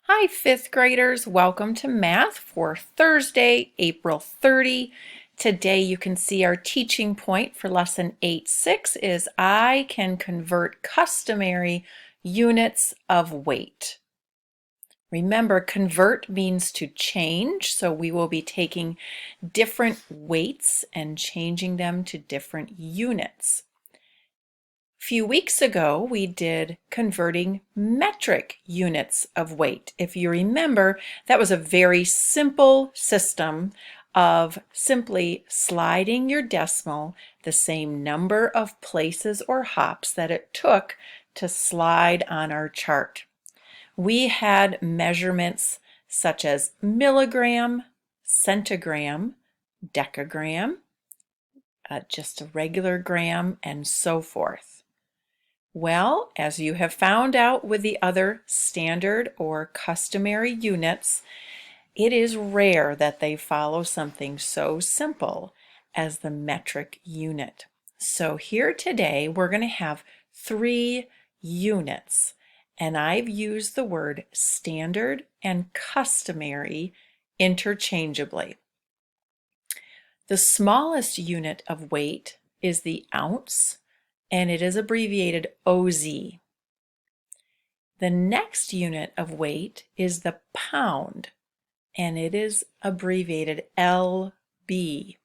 Hi, fifth graders. Welcome to Math for Thursday, April 30. Today you can see our teaching point for lesson 8.6 is I can convert customary units of weight. Remember, convert means to change, so we will be taking different weights and changing them to different units. A few weeks ago, we did converting metric units of weight. If you remember, that was a very simple system of simply sliding your decimal the same number of places or hops that it took to slide on our chart. We had measurements such as milligram, centigram, decagram, just a regular gram, and so forth. Well, as you have found out with the other standard or customary units, it is rare that they follow something so simple as the metric unit. So here today we're going to have 3 units, and I've used the word standard and customary interchangeably. The smallest unit of weight is the ounce, and it is abbreviated OZ. The next unit of weight is the pound, and it is abbreviated LB.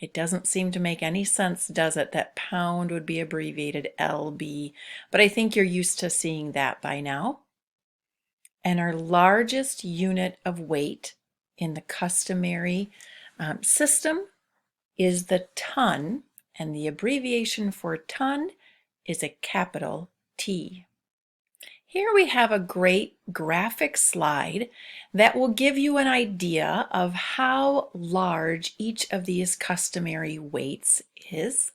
It doesn't seem to make any sense, does it, that pound would be abbreviated LB, but I think you're used to seeing that by now. And our largest unit of weight in the customary system is the ton, and the abbreviation for ton is a capital T. Here we have a great graphic slide that will give you an idea of how large each of these customary weights is.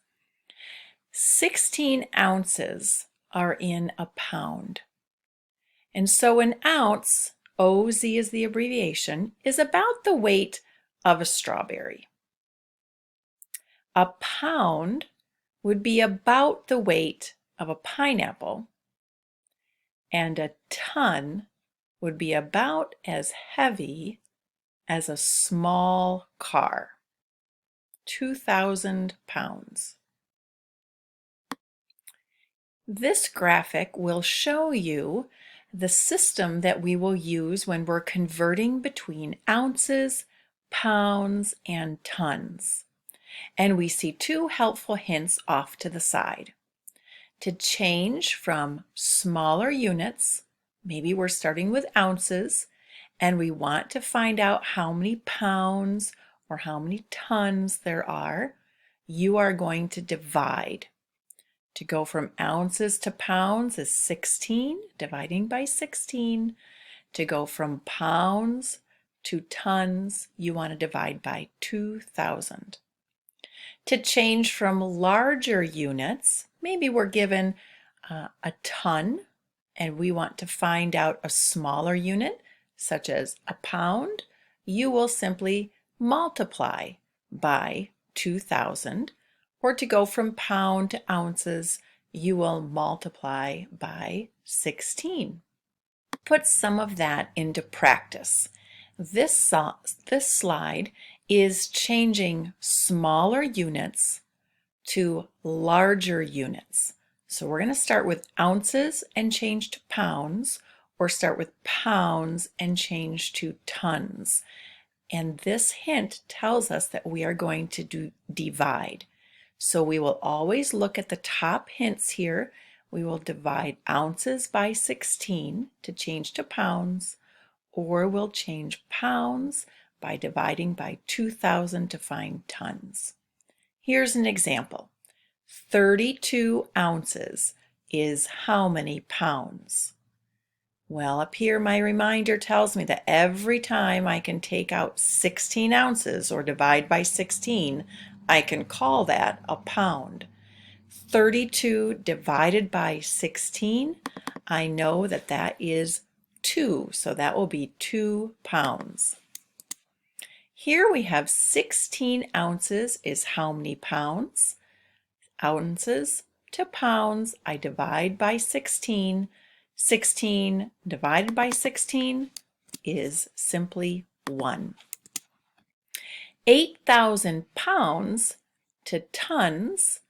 16 ounces are in a pound. And so an ounce, OZ is the abbreviation, is about the weight of a strawberry. A pound would be about the weight of a pineapple, and a ton would be about as heavy as a small car, 2,000 pounds. This graphic will show you the system that we will use when we're converting between ounces, pounds, and tons. And we see 2 helpful hints off to the side. To change from smaller units, maybe we're starting with ounces, and we want to find out how many pounds or how many tons there are, you are going to divide. To go from ounces to pounds is 16, dividing by 16. To go from pounds to tons, you want to divide by 2,000. To change from larger units, maybe we're given a ton and we want to find out a smaller unit, such as a pound, you will simply multiply by 2,000. Or to go from pound to ounces, you will multiply by 16. Put some of that into practice. This slide is changing smaller units to larger units. So we're going to start with ounces and change to pounds, or start with pounds and change to tons. And this hint tells us that we are going to divide. So we will always look at the top hints here. We will divide ounces by 16 to change to pounds, or we'll change pounds by dividing by 2,000 to find tons. Here's an example. 32 ounces is how many pounds? Well, up here my reminder tells me that every time I can take out 16 ounces or divide by 16, I can call that a pound. 32 divided by 16, I know that that is 2, so that will be 2 pounds. Here we have 16 ounces is how many pounds? Ounces to pounds, I divide by 16. 16 divided by 16 is simply 1. 8,000 pounds to tons.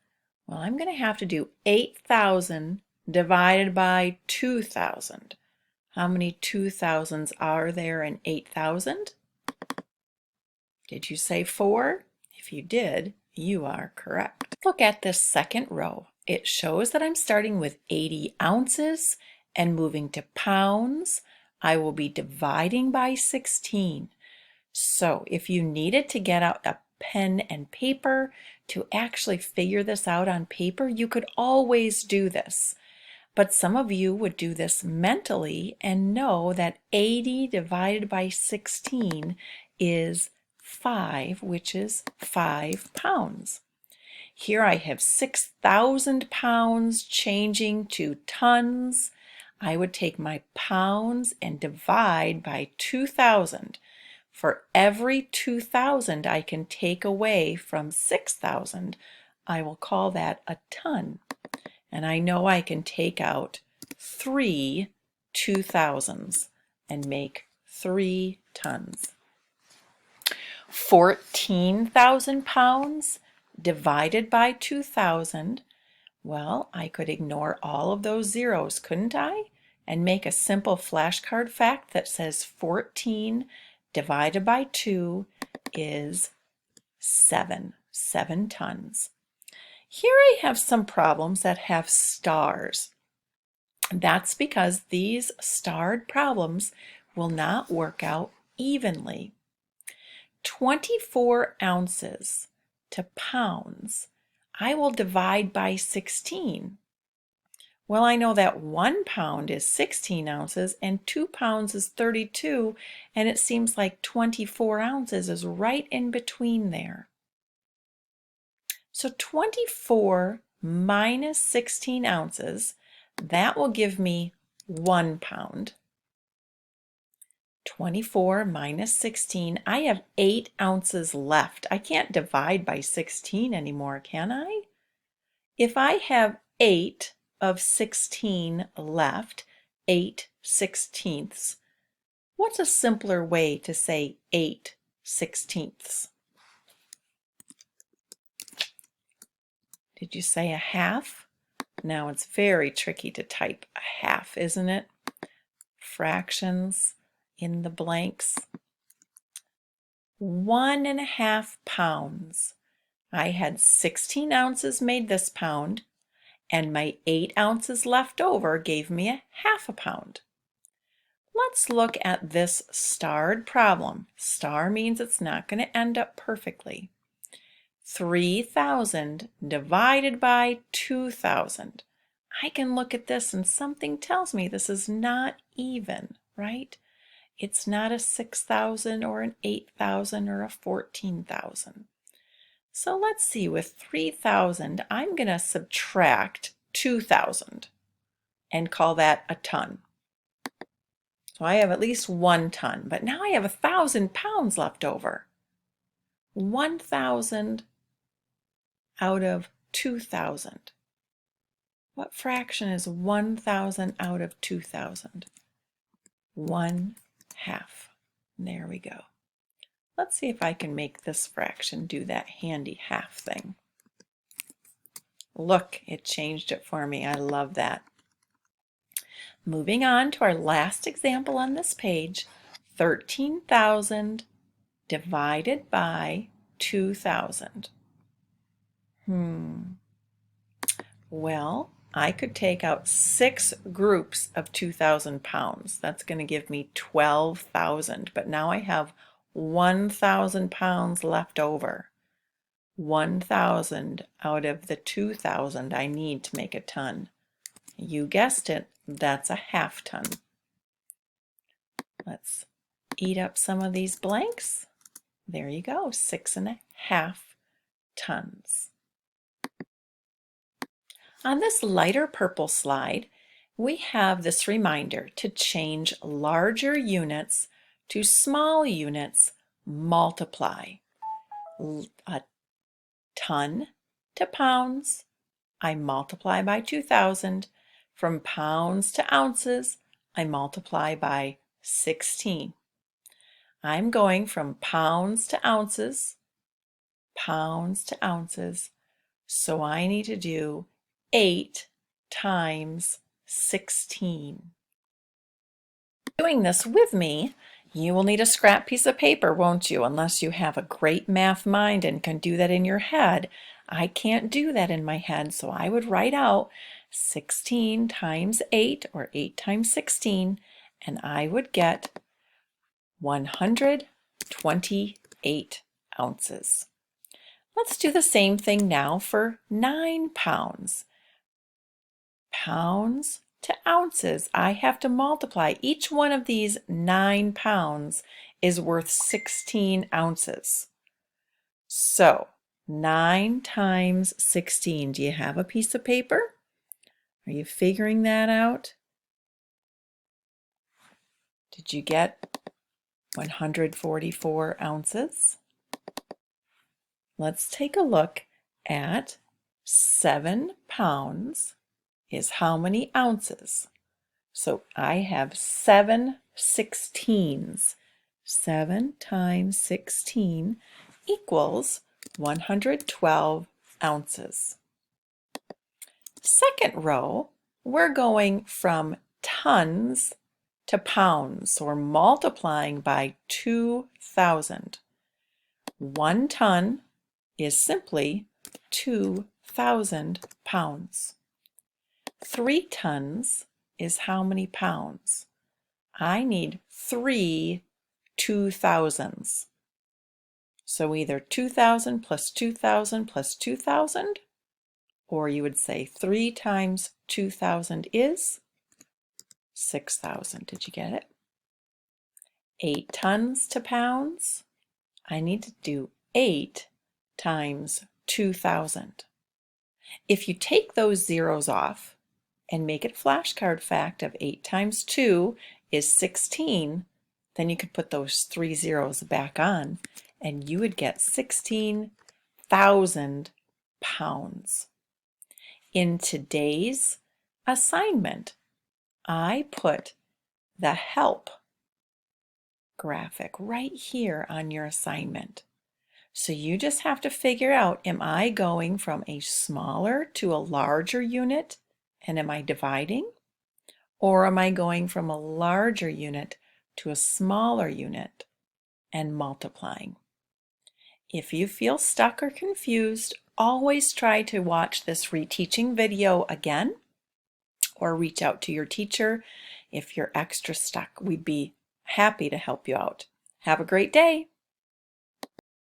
Well, I'm going to have to do 8,000 divided by 2,000. How many 2,000s are there in 8,000? Did you say 4? If you did, you are correct. Look at this second row. It shows that I'm starting with 80 ounces and moving to pounds. I will be dividing by 16. So if you needed to get out a pen and paper to actually figure this out on paper, you could always do this. But some of you would do this mentally and know that 80 divided by 16 is 5, which is 5 pounds. Here I have 6,000 pounds changing to tons. I would take my pounds and divide by 2,000. For every 2,000 I can take away from 6,000, I will call that a ton. And I know I can take out 3 2,000s and make 3 tons. 14,000 pounds divided by 2,000. Well, I could ignore all of those zeros, couldn't I? And make a simple flashcard fact that says 14 divided by 2 is 7 tons. Here I have some problems that have stars. That's because these starred problems will not work out evenly. 24 ounces to pounds, I will divide by 16. Well, I know that 1 pound is 16 ounces and 2 pounds is 32, and it seems like 24 ounces is right in between there. So 24 minus 16 ounces, that will give me 1 pound. 24 minus 16, I have 8 ounces left. I can't divide by 16 anymore, can I? If I have 8 of 16 left, 8/16, what's a simpler way to say 8/16? Did you say a half? Now it's very tricky to type a half, isn't it? Fractions in the blanks. 1.5 pounds. I had 16 ounces made this pound, and my 8 ounces left over gave me a half a pound. Let's look at this starred problem. Star means it's not going to end up perfectly. 3,000 divided by 2,000. I can look at this and something tells me this is not even, right? It's not a 6,000 or an 8,000 or a 14,000. So let's see, with 3,000, I'm going to subtract 2,000 and call that a ton. So I have at least 1 ton, but now I have 1,000 pounds left over. 1,000 out of 2,000. What fraction is 1,000 out of 2,000? 1/2. There we go. Let's see if I can make this fraction do that handy half thing. Look, it changed it for me. I love that. Moving on to our last example on this page, 13,000 divided by 2,000. Well, I could take out 6 groups of 2,000 pounds. That's going to give me 12,000, but now I have 1,000 pounds left over. 1,000 out of the 2,000 I need to make a ton. You guessed it, that's a half ton. Let's eat up some of these blanks. There you go, 6.5 tons. On this lighter purple slide, we have this reminder to change larger units to small units, multiply. A ton to pounds, I multiply by 2,000. From pounds to ounces, I multiply by 16. I'm going from pounds to ounces, so I need to do 8 times 16. Doing this with me, you will need a scrap piece of paper, won't you? Unless you have a great math mind and can do that in your head. I can't do that in my head, so I would write out 16 times 8, or 8 times 16, and I would get 128 ounces. Let's do the same thing now for 9 pounds. Pounds to ounces, I have to multiply. Each one of these 9 pounds is worth 16 ounces. So 9 times 16. Do you have a piece of paper? Are you figuring that out? Did you get 144 ounces? Let's take a look at 7 pounds is how many ounces? So I have 7 16s. 7 times 16 equals 112 ounces. Second row, we're going from tons to pounds. So we're multiplying by 2,000. 1 ton is simply 2,000 pounds. 3 tons is how many pounds? I need 3 2,000s. So either 2,000 plus 2,000 plus 2,000, or you would say 3 times 2,000 is 6,000. Did you get it? 8 tons to pounds. I need to do 8 times 2,000. If you take those zeros off and make it flashcard fact of 8 times 2 is 16, then you could put those 3 zeros back on and you would get 16,000 pounds. In today's assignment, I put the help graphic right here on your assignment. So you just have to figure out, am I going from a smaller to a larger unit, and am I dividing? Or am I going from a larger unit to a smaller unit and multiplying? If you feel stuck or confused, always try to watch this reteaching video again, or reach out to your teacher. If you're extra stuck, we'd be happy to help you out. Have a great day.